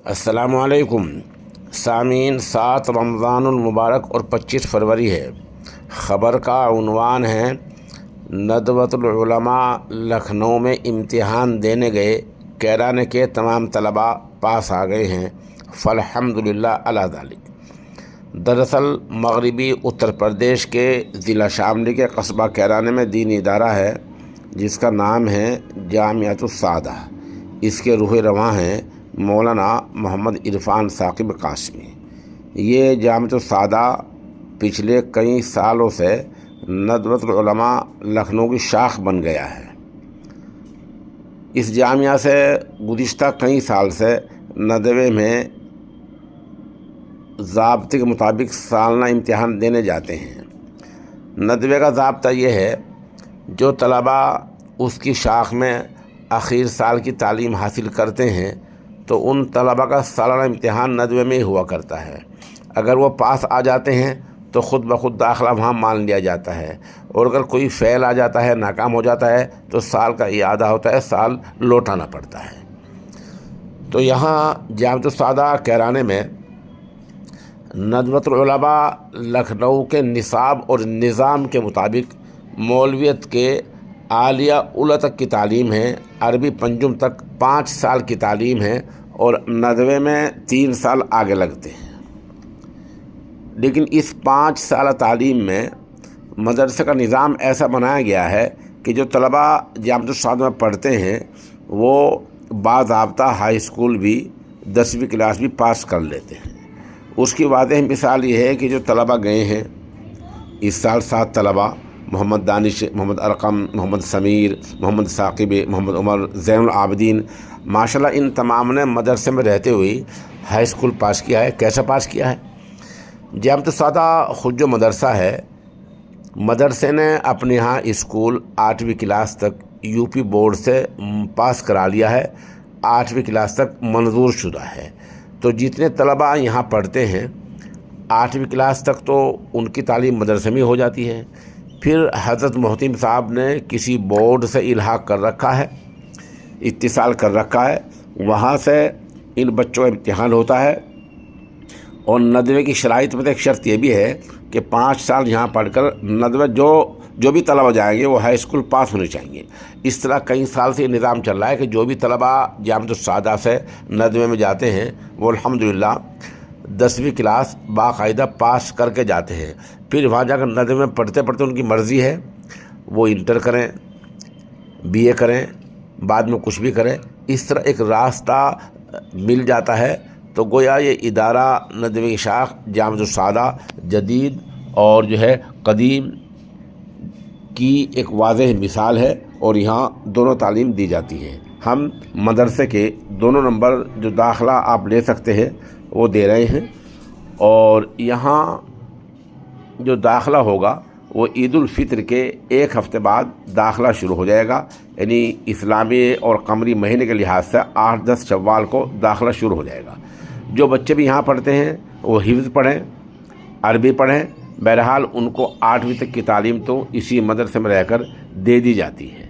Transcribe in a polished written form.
السلام علیکم سامعین، 7 رمضان المبارک اور 25 فروری ہے۔ خبر کا عنوان ہے ندوۃ العلماء لکھنؤ میں امتحان دینے گئے کیرانے کے تمام طلباء پاس آ گئے ہیں، فالحمدللہ علی ذالک۔ دراصل مغربی اتر پردیش کے ضلع شاملی کے قصبہ کیرانے میں دینی ادارہ ہے جس کا نام ہے جامعۃ السعادہ۔ اس کے روح رواں ہیں مولانا محمد عرفان ثاقب قاسمی۔ یہ جامعۃ السعادہ پچھلے کئی سالوں سے ندوۃ العلماء لکھنؤ کی شاخ بن گیا ہے۔ اس جامعہ سے گزشتہ کئی سال سے ندوے میں ضابطے کے مطابق سالانہ امتحان دینے جاتے ہیں۔ ندوے کا ضابطہ یہ ہے، جو طلباء اس کی شاخ میں آخر سال کی تعلیم حاصل کرتے ہیں تو ان طلباء کا سالانہ امتحان ندوے میں ہی ہوا کرتا ہے۔ اگر وہ پاس آ جاتے ہیں تو خود بخود داخلہ وہاں مان لیا جاتا ہے، اور اگر کوئی فیل آ جاتا ہے، ناکام ہو جاتا ہے تو سال کا اعادہ ہوتا ہے، سال لوٹانا پڑتا ہے۔ تو یہاں جامعۃ السعادہ کیرانے میں ندوۃ العلماء لکھنؤ کے نصاب اور نظام کے مطابق مولویت کے عالیہ اولی تک کی تعلیم ہے، عربی پنجم تک 5 سال کی تعلیم ہے، اور ندوے میں 3 سال آگے لگتے ہیں۔ لیکن اس 5 سالہ تعلیم میں مدرسے کا نظام ایسا بنایا گیا ہے کہ جو طلباء جامعۃ السعادہ میں پڑھتے ہیں وہ باضابطہ ہائی اسکول بھی 10ویں کلاس بھی پاس کر لیتے ہیں۔ اس کی واضح مثال یہ ہے کہ جو طلباء گئے ہیں اس سال 7 طلباء، محمد دانش، محمد ارقم، محمد سمیر، محمد ثاقب، محمد عمر، زین العابدین، ماشاءاللہ ان تمام نے مدرسے میں رہتے ہوئے ہائی اسکول پاس کیا ہے۔ کیسا پاس کیا ہے؟ جامعۃ السعادہ خود جو مدرسہ ہے، مدرسے نے اپنے یہاں اسکول 8ویں کلاس تک یو پی بورڈ سے پاس کرا لیا ہے، 8ویں کلاس تک منظور شدہ ہے۔ تو جتنے طلباء یہاں پڑھتے ہیں 8ویں کلاس تک تو ان کی تعلیم مدرسے میں ہو جاتی ہے۔ پھر حضرت محتم صاحب نے کسی بورڈ سے الحاق کر رکھا ہے، اتصال کر رکھا ہے، وہاں سے ان بچوں کا امتحان ہوتا ہے۔ اور ندوے کی شرائط میں ایک شرط یہ بھی ہے کہ 5 سال یہاں پڑھ کر ندوے جو بھی طلباء جائیں گے وہ ہائی اسکول پاس ہونے چاہیے۔ اس طرح کئی سال سے یہ نظام چل رہا ہے کہ جو بھی طلباء جامعۃ السعادہ سے ندوے میں جاتے ہیں وہ الحمدللہ 10ویں کلاس باقاعدہ پاس کر کے جاتے ہیں۔ پھر وہاں جا کر ندوے میں پڑھتے پڑھتے ان کی مرضی ہے، وہ انٹر کریں، بی اے کریں، بعد میں کچھ بھی کریں۔ اس طرح ایک راستہ مل جاتا ہے۔ تو گویا یہ ادارہ ندوے کی شاخ جامعۃ السعادہ جدید اور جو ہے قدیم کی ایک واضح مثال ہے، اور یہاں دونوں تعلیم دی جاتی ہے۔ ہم مدرسے کے دونوں نمبر جو داخلہ آپ لے سکتے ہیں وہ دے رہے ہیں، اور یہاں جو داخلہ ہوگا وہ عید الفطر کے 1 ہفتے بعد داخلہ شروع ہو جائے گا، یعنی اسلامی اور قمری مہینے کے لحاظ سے 8-10 شوال کو داخلہ شروع ہو جائے گا۔ جو بچے بھی یہاں پڑھتے ہیں وہ حفظ پڑھیں، عربی پڑھیں، بہرحال ان کو 8ویں تک کی تعلیم تو اسی مدرسے میں رہ کر دے دی جاتی ہے۔